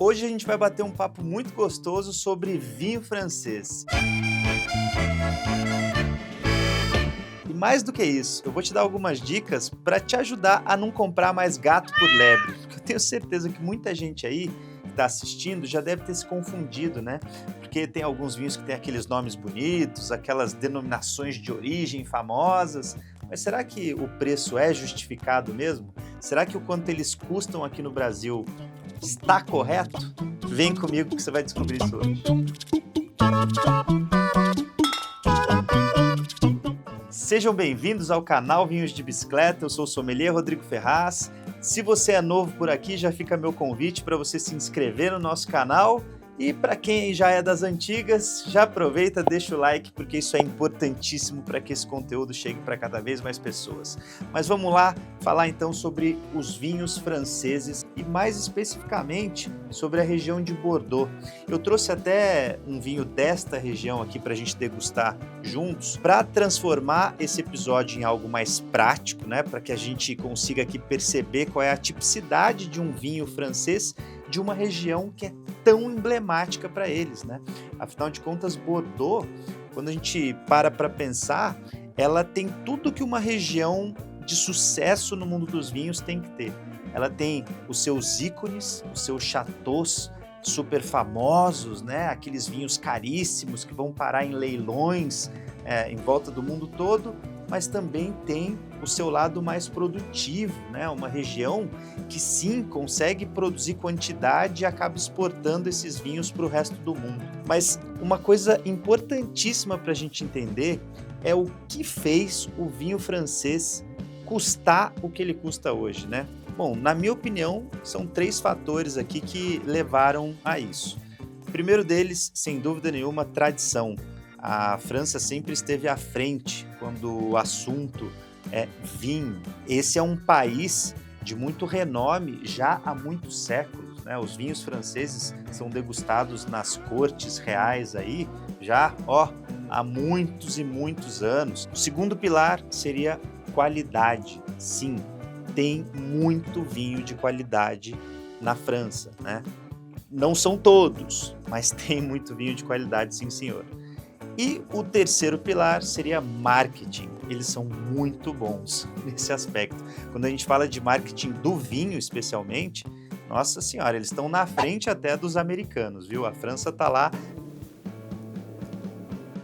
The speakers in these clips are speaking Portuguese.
Hoje a gente vai bater um papo muito gostoso sobre vinho francês. E mais do que isso, eu vou te dar algumas dicas para te ajudar a não comprar mais gato por lebre. Porque eu tenho certeza que muita gente aí que está assistindo já deve ter se confundido, né? Porque tem alguns vinhos que têm aqueles nomes bonitos, aquelas denominações de origem famosas. Mas será que o preço é justificado mesmo? Será que o quanto eles custam aqui no Brasil está correto? Vem comigo que você vai descobrir isso hoje. Sejam bem-vindos ao canal Vinhos de Bicicleta, eu sou o sommelier Rodrigo Ferraz. Se você é novo por aqui, já fica meu convite para você se inscrever no nosso canal. E para quem já é das antigas, já aproveita, deixa o like, porque isso é importantíssimo para que esse conteúdo chegue para cada vez mais pessoas. Mas vamos lá falar então sobre os vinhos franceses e mais especificamente sobre a região de Bordeaux. Eu trouxe até um vinho desta região aqui para a gente degustar juntos, para transformar esse episódio em algo mais prático, né? Para que a gente consiga aqui perceber qual é a tipicidade de um vinho francês de uma região que é tão emblemática para eles, né? Afinal de contas, Bordeaux, quando a gente para pensar, ela tem tudo que uma região de sucesso no mundo dos vinhos tem que ter. Ela tem os seus ícones, os seus chateaus super famosos, né? Aqueles vinhos caríssimos que vão parar em leilões em volta do mundo todo, mas também tem o seu lado mais produtivo, né? Uma região que sim consegue produzir quantidade e acaba exportando esses vinhos para o resto do mundo. Mas uma coisa importantíssima para a gente entender é o que fez o vinho francês custar o que ele custa hoje, né? Bom, na minha opinião, são 3 fatores aqui que levaram a isso. O primeiro deles, sem dúvida nenhuma, tradição. A França sempre esteve à frente quando o assunto é vinho. Esse é um país de muito renome já há muitos séculos, né? Os vinhos franceses são degustados nas cortes reais aí já há muitos e muitos anos. O segundo pilar seria qualidade. Sim, tem muito vinho de qualidade na França, né? Não são todos, mas tem muito vinho de qualidade, sim, senhor. E o terceiro pilar seria marketing. Eles são muito bons nesse aspecto. Quando a gente fala de marketing do vinho, especialmente, nossa senhora, eles estão na frente até dos americanos, viu? A França está lá.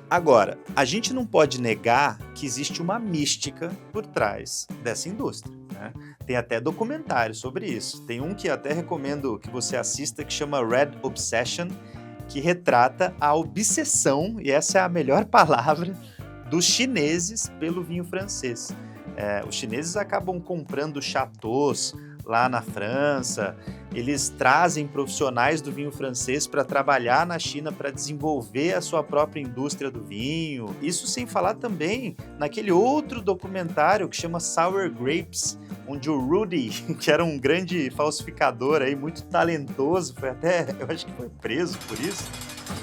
Agora, a gente não pode negar que existe uma mística por trás dessa indústria, né? Tem até documentário sobre isso. Tem um que até recomendo que você assista que chama Red Obsession, que retrata a obsessão, e essa é a melhor palavra, dos chineses pelo vinho francês. Os chineses acabam comprando chateaus lá na França, eles trazem profissionais do vinho francês para trabalhar na China para desenvolver a sua própria indústria do vinho. Isso sem falar também naquele outro documentário que chama Sour Grapes, onde o Rudy, que era um grande falsificador aí, muito talentoso, eu acho que foi preso por isso,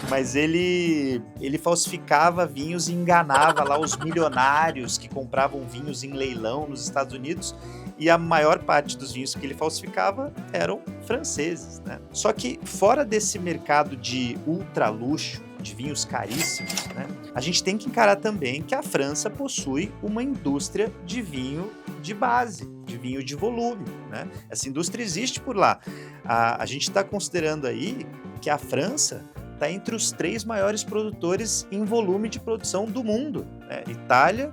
mas ele falsificava vinhos e enganava lá os milionários que compravam vinhos em leilão nos Estados Unidos, e a maior parte dos vinhos que ele falsificava eram franceses, né? Só que fora desse mercado de ultra luxo, de vinhos caríssimos, né, a gente tem que encarar também que a França possui uma indústria de vinho de base, de vinho de volume, né? Essa indústria existe por lá. A gente está considerando aí que a França está entre os 3 maiores produtores em volume de produção do mundo, né? Itália,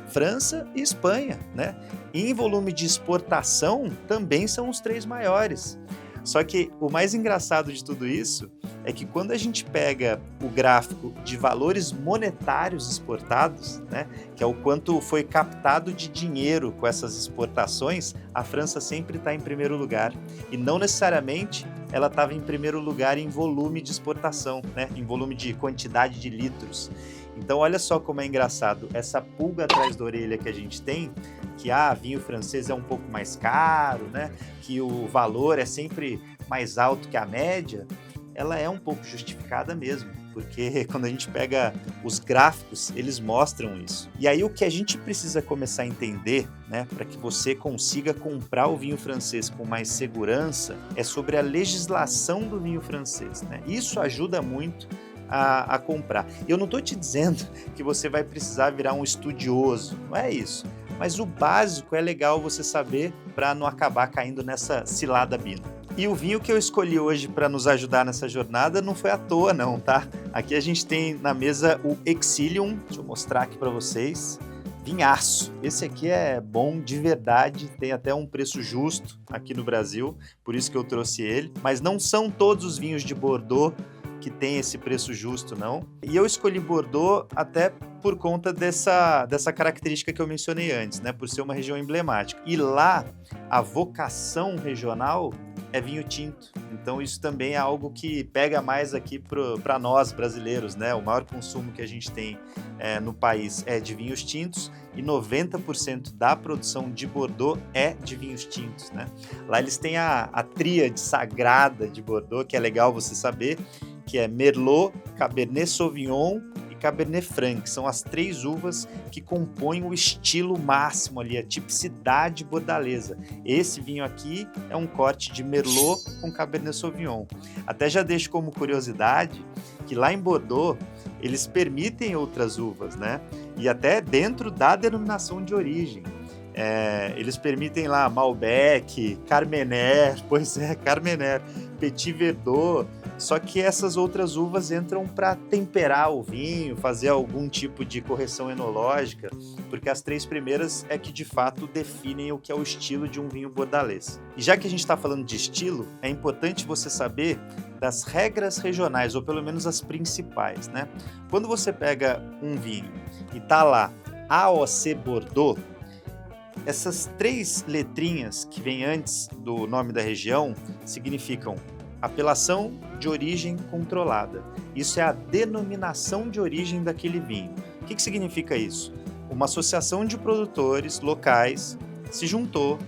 França e Espanha, né? E em volume de exportação também são os 3 maiores. Só que o mais engraçado de tudo isso é que quando a gente pega o gráfico de valores monetários exportados, né, que é o quanto foi captado de dinheiro com essas exportações, a França sempre está em primeiro lugar. E não necessariamente ela estava em primeiro lugar em volume de exportação, né, em volume de quantidade de litros. Então olha só como é engraçado, essa pulga atrás da orelha que a gente tem, que vinho francês é um pouco mais caro, né? Que o valor é sempre mais alto que a média, ela é um pouco justificada mesmo, porque quando a gente pega os gráficos, eles mostram isso. E aí o que a gente precisa começar a entender, né, para que você consiga comprar o vinho francês com mais segurança, é sobre a legislação do vinho francês, né? Isso ajuda muito a comprar. Eu não estou te dizendo que você vai precisar virar um estudioso, não é isso. Mas o básico é legal você saber para não acabar caindo nessa cilada bina. E o vinho que eu escolhi hoje para nos ajudar nessa jornada não foi à toa não, tá? Aqui a gente tem na mesa o Exilium, deixa eu mostrar aqui para vocês. Vinhaço. Esse aqui é bom de verdade, tem até um preço justo aqui no Brasil, por isso que eu trouxe ele. Mas não são todos os vinhos de Bordeaux que tem esse preço justo, não. E eu escolhi Bordeaux até por conta dessa característica que eu mencionei antes, né? Por ser uma região emblemática. E lá, a vocação regional é vinho tinto. Então isso também é algo que pega mais aqui para nós brasileiros, né? O maior consumo que a gente tem no país é de vinhos tintos e 90% da produção de Bordeaux é de vinhos tintos, né? Lá eles têm a tríade sagrada de Bordeaux, que é legal você saber, que é Merlot, Cabernet Sauvignon e Cabernet Franc. São as 3 uvas que compõem o estilo máximo ali, a tipicidade bordalesa. Esse vinho aqui é um corte de Merlot com Cabernet Sauvignon. Até já deixo como curiosidade que lá em Bordeaux eles permitem outras uvas, né? E até dentro da denominação de origem. Eles permitem lá Malbec, Carmener, Carmener, Petit Verdot, só que essas outras uvas entram para temperar o vinho, fazer algum tipo de correção enológica, porque as 3 primeiras é que de fato definem o que é o estilo de um vinho bordalês. E já que a gente está falando de estilo, é importante você saber das regras regionais, ou pelo menos as principais, né? Quando você pega um vinho e tá lá AOC Bordeaux, essas 3 letrinhas que vêm antes do nome da região significam apelação de origem controlada. Isso é a denominação de origem daquele vinho. O que significa isso? Uma associação de produtores locais se juntou,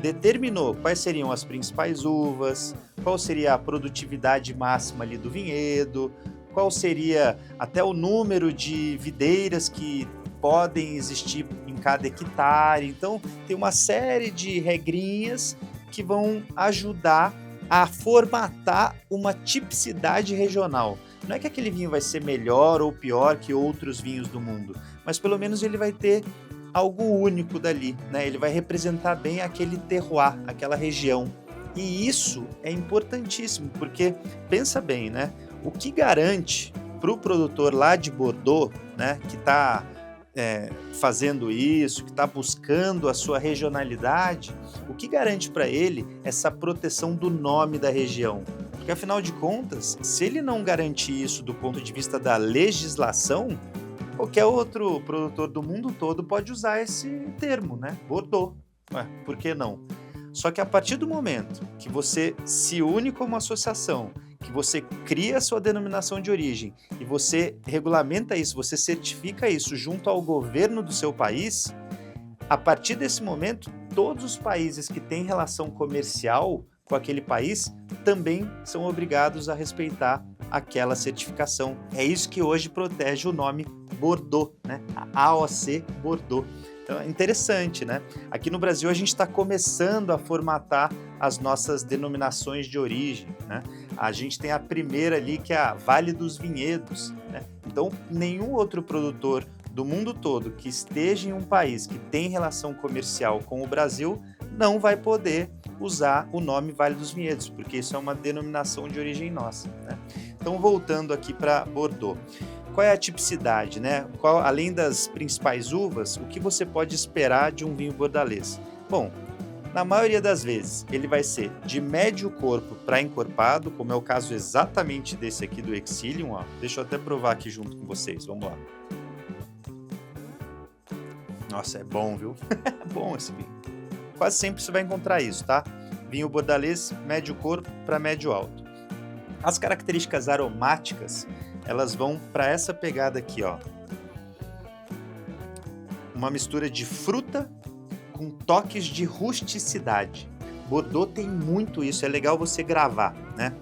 determinou quais seriam as principais uvas, qual seria a produtividade máxima ali do vinhedo, qual seria até o número de videiras que podem existir em cada hectare. Então, tem uma série de regrinhas que vão ajudar a formatar uma tipicidade regional. Não é que aquele vinho vai ser melhor ou pior que outros vinhos do mundo, mas pelo menos ele vai ter algo único dali, né? Ele vai representar bem aquele terroir, aquela região. E isso é importantíssimo, porque pensa bem, né? O que garante para o produtor lá de Bordeaux, né, que está fazendo isso, que está buscando a sua regionalidade, o que garante para ele essa proteção do nome da região? Porque, afinal de contas, se ele não garantir isso do ponto de vista da legislação, qualquer outro produtor do mundo todo pode usar esse termo, né? Bordeaux. Por que não? Só que a partir do momento que você se une como associação, que você cria a sua denominação de origem e você regulamenta isso, você certifica isso junto ao governo do seu país, a partir desse momento, todos os países que têm relação comercial com aquele país também são obrigados a respeitar aquela certificação. É isso que hoje protege o nome Bordeaux, né? A AOC Bordeaux. Então é interessante, né? Aqui no Brasil a gente está começando a formatar as nossas denominações de origem, né? A gente tem a primeira ali, que é a Vale dos Vinhedos, né? Então nenhum outro produtor do mundo todo que esteja em um país que tem relação comercial com o Brasil não vai poder usar o nome Vale dos Vinhedos, porque isso é uma denominação de origem nossa, né? Então, voltando aqui para Bordeaux. Qual é a tipicidade, né? Além das principais uvas, o que você pode esperar de um vinho bordalês? Bom, na maioria das vezes, ele vai ser de médio corpo para encorpado, como é o caso exatamente desse aqui do Exilium. Ó. Deixa eu até provar aqui junto com vocês, vamos lá. Nossa, é bom, viu? É bom esse vinho. Quase sempre você vai encontrar isso, tá? Vinho bordalês, médio corpo para médio alto. As características aromáticas, elas vão para essa pegada aqui, ó. Uma mistura de fruta com toques de rusticidade. Bordeaux tem muito isso, é legal você gravar, né?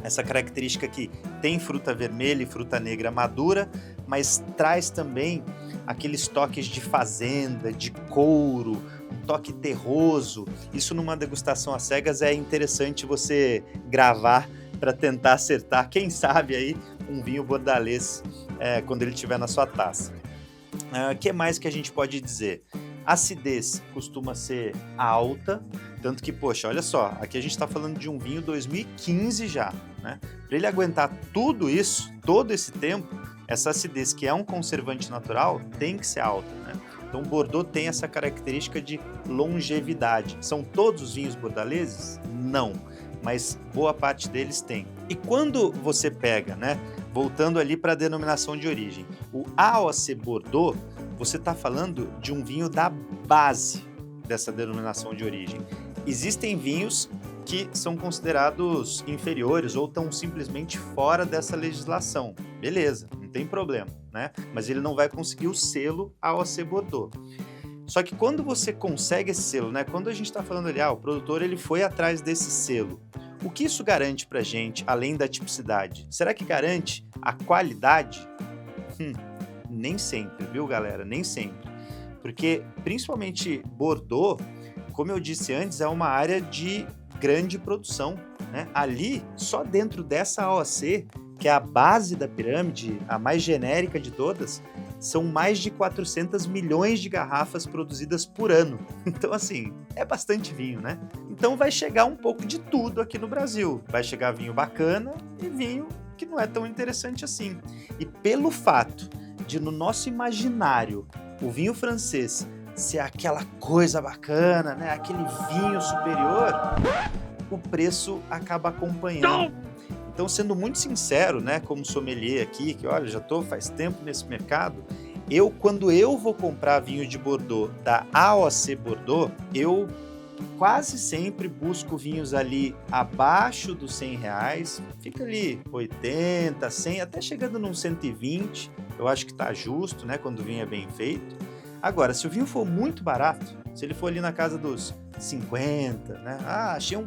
essa característica que tem fruta vermelha e fruta negra madura, mas traz também aqueles toques de fazenda, de couro, um toque terroso. Isso numa degustação às cegas é interessante você gravar para tentar acertar, quem sabe aí, um vinho bordalês quando ele estiver na sua taça. O que mais que a gente pode dizer? A acidez costuma ser alta, tanto que, poxa, olha só, aqui a gente está falando de um vinho 2015 já, né? Para ele aguentar tudo isso, todo esse tempo, essa acidez, que é um conservante natural, tem que ser alta, né? Então, o Bordeaux tem essa característica de longevidade. São todos os vinhos bordaleses? Não, mas boa parte deles tem. E quando você pega, né, voltando ali para a denominação de origem, o AOC Bordeaux, você está falando de um vinho da base dessa denominação de origem. Existem vinhos que são considerados inferiores ou estão simplesmente fora dessa legislação. Beleza, não tem problema, né? Mas ele não vai conseguir o selo AOC Bordeaux. Só que quando você consegue esse selo, né? Quando a gente está falando ali, o produtor ele foi atrás desse selo, o que isso garante pra gente, além da tipicidade? Será que garante a qualidade? Nem sempre, viu, galera? Nem sempre. Porque, principalmente Bordeaux, como eu disse antes, é uma área de grande produção, né? Ali, só dentro dessa AOC, que é a base da pirâmide, a mais genérica de todas, são mais de 400 milhões de garrafas produzidas por ano. Então, assim, é bastante vinho, né? Então vai chegar um pouco de tudo aqui no Brasil. Vai chegar vinho bacana e vinho que não é tão interessante assim. E pelo fato de, no nosso imaginário, o vinho francês ser aquela coisa bacana, né? Aquele vinho superior, o preço acaba acompanhando. Então, sendo muito sincero, né, como sommelier aqui, que olha, já estou faz tempo nesse mercado, quando eu vou comprar vinho de Bordeaux da AOC Bordeaux, eu quase sempre busco vinhos ali abaixo dos R$100, fica ali 80, 100, até chegando num 120, eu acho que está justo, né, quando o vinho é bem feito. Agora, se o vinho for muito barato, se ele for ali na casa dos 50, né, achei um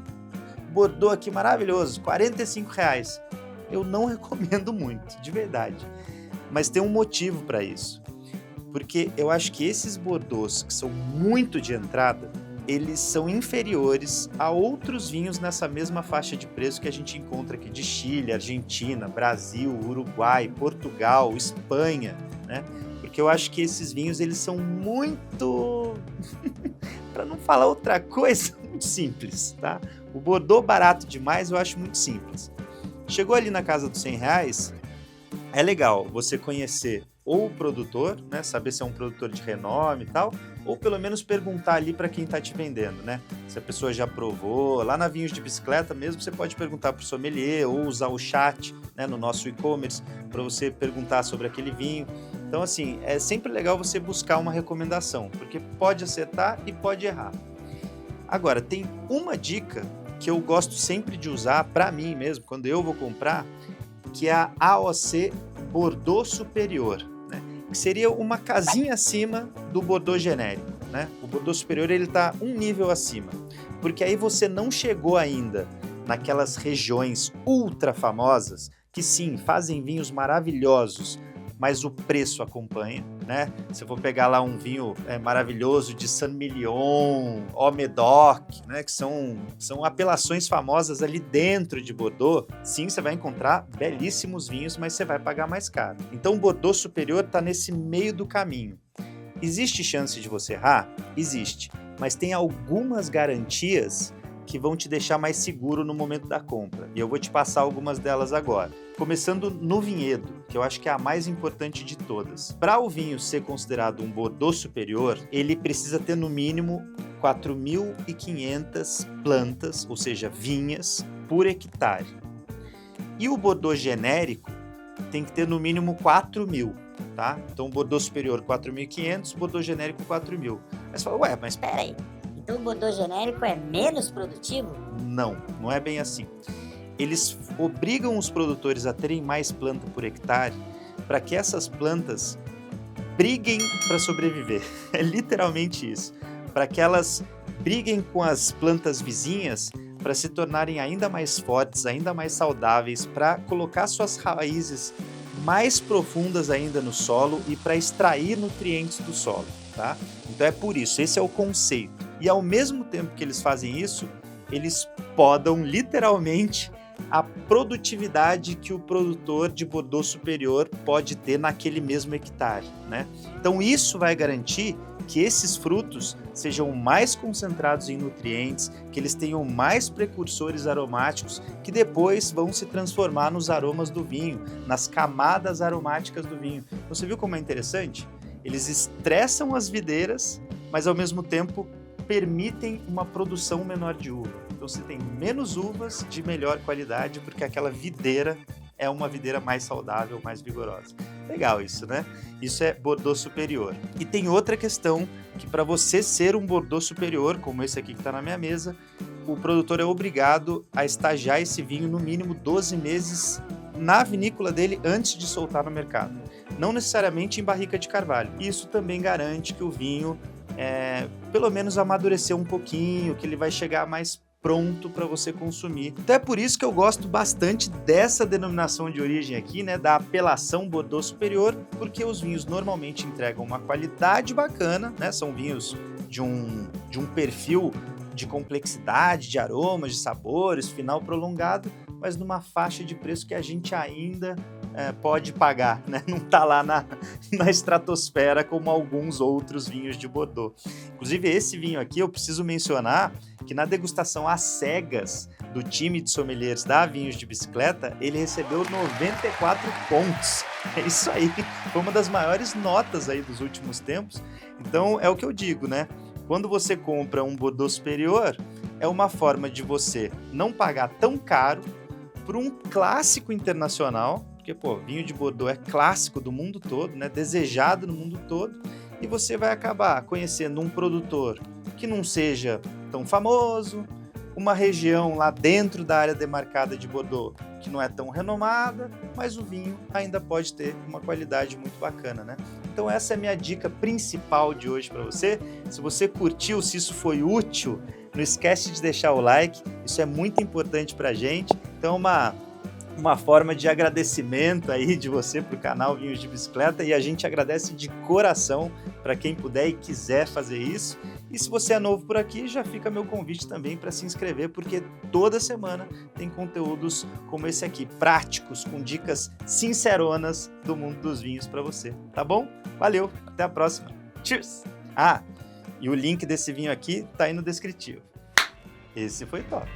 Bordeaux aqui maravilhoso, R$45. Eu não recomendo muito, de verdade. Mas tem um motivo para isso. Porque eu acho que esses Bordeaux, que são muito de entrada, eles são inferiores a outros vinhos nessa mesma faixa de preço que a gente encontra aqui de Chile, Argentina, Brasil, Uruguai, Portugal, Espanha, né? Porque eu acho que esses vinhos, eles são muito... para não falar outra coisa, muito simples, tá? O Bordeaux barato demais eu acho muito simples. Chegou ali na casa dos R$100, é legal você conhecer ou o produtor, né, saber se é um produtor de renome e tal, ou pelo menos perguntar ali para quem está te vendendo, né? Se a pessoa já provou, lá na Vinhos de Bicicleta mesmo, você pode perguntar para o sommelier ou usar o chat, né, no nosso e-commerce para você perguntar sobre aquele vinho. Então, assim, é sempre legal você buscar uma recomendação, porque pode acertar e pode errar. Agora, tem uma dica que eu gosto sempre de usar para mim mesmo, quando eu vou comprar, que é a AOC Bordeaux Superior, né? Que seria uma casinha acima do Bordeaux genérico, né? O Bordeaux Superior ele está um nível acima, porque aí você não chegou ainda naquelas regiões ultra famosas que sim, fazem vinhos maravilhosos, mas o preço acompanha, né? Se eu for pegar lá um vinho maravilhoso de Saint-Emilion, Haut Médoc, né? Que são apelações famosas ali dentro de Bordeaux, sim, você vai encontrar belíssimos vinhos, mas você vai pagar mais caro. Então o Bordeaux Superior está nesse meio do caminho. Existe chance de você errar? Existe, mas tem algumas garantias que vão te deixar mais seguro no momento da compra. E eu vou te passar algumas delas agora. Começando no vinhedo, que eu acho que é a mais importante de todas. Para o vinho ser considerado um Bordeaux superior, ele precisa ter no mínimo 4.500 plantas, ou seja, vinhas, por hectare. E o Bordeaux genérico tem que ter no mínimo 4.000, tá? Então, o Bordeaux superior 4.500, Bordeaux genérico 4.000. Aí você fala, mas peraí, então o Bordeaux genérico é menos produtivo? Não é bem assim. Eles obrigam os produtores a terem mais planta por hectare para que essas plantas briguem para sobreviver. É literalmente isso. Para que elas briguem com as plantas vizinhas para se tornarem ainda mais fortes, ainda mais saudáveis, para colocar suas raízes mais profundas ainda no solo e para extrair nutrientes do solo, tá? Então é por isso, esse é o conceito. E ao mesmo tempo que eles fazem isso, eles podam literalmente a produtividade que o produtor de Bordeaux superior pode ter naquele mesmo hectare, né? Então isso vai garantir que esses frutos sejam mais concentrados em nutrientes, que eles tenham mais precursores aromáticos que depois vão se transformar nos aromas do vinho, nas camadas aromáticas do vinho. Então, você viu como é interessante? Eles estressam as videiras, mas ao mesmo tempo permitem uma produção menor de uva. Então você tem menos uvas de melhor qualidade, porque aquela videira é uma videira mais saudável, mais vigorosa. Legal isso, né? Isso é Bordeaux superior. E tem outra questão, que para você ser um Bordeaux superior, como esse aqui que está na minha mesa, o produtor é obrigado a estagiar esse vinho no mínimo 12 meses na vinícola dele antes de soltar no mercado. Não necessariamente em barrica de carvalho. Isso também garante que o vinho pelo menos amadureceu um pouquinho, que ele vai chegar mais pronto para você consumir. Então é por isso que eu gosto bastante dessa denominação de origem aqui, né, da apelação Bordeaux superior, porque os vinhos normalmente entregam uma qualidade bacana, né, são vinhos de um perfil de complexidade, de aromas, de sabores, final prolongado, mas numa faixa de preço que a gente ainda pode pagar, né? Não está lá na estratosfera como alguns outros vinhos de Bordeaux. Inclusive esse vinho aqui eu preciso mencionar que na degustação às cegas do time de sommeliers da Vinhos de Bicicleta, ele recebeu 94 pontos. É isso aí, foi uma das maiores notas aí dos últimos tempos. Então é o que eu digo, né? Quando você compra um Bordeaux superior, é uma forma de você não pagar tão caro por um clássico internacional, porque, vinho de Bordeaux é clássico do mundo todo, né? Desejado no mundo todo, e você vai acabar conhecendo um produtor que não seja tão famoso, uma região lá dentro da área demarcada de Bordeaux que não é tão renomada, mas o vinho ainda pode ter uma qualidade muito bacana, né? Então essa é a minha dica principal de hoje para você. Se você curtiu, se isso foi útil, não esquece de deixar o like, isso é muito importante para a gente. Então uma forma de agradecimento aí de você para o canal Vinhos de Bicicleta, e a gente agradece de coração para quem puder e quiser fazer isso. E se você é novo por aqui, já fica meu convite também para se inscrever, porque toda semana tem conteúdos como esse aqui, práticos, com dicas sinceronas do mundo dos vinhos para você, tá bom? Valeu, até a próxima. Cheers! E o link desse vinho aqui tá aí no descritivo. Esse foi top.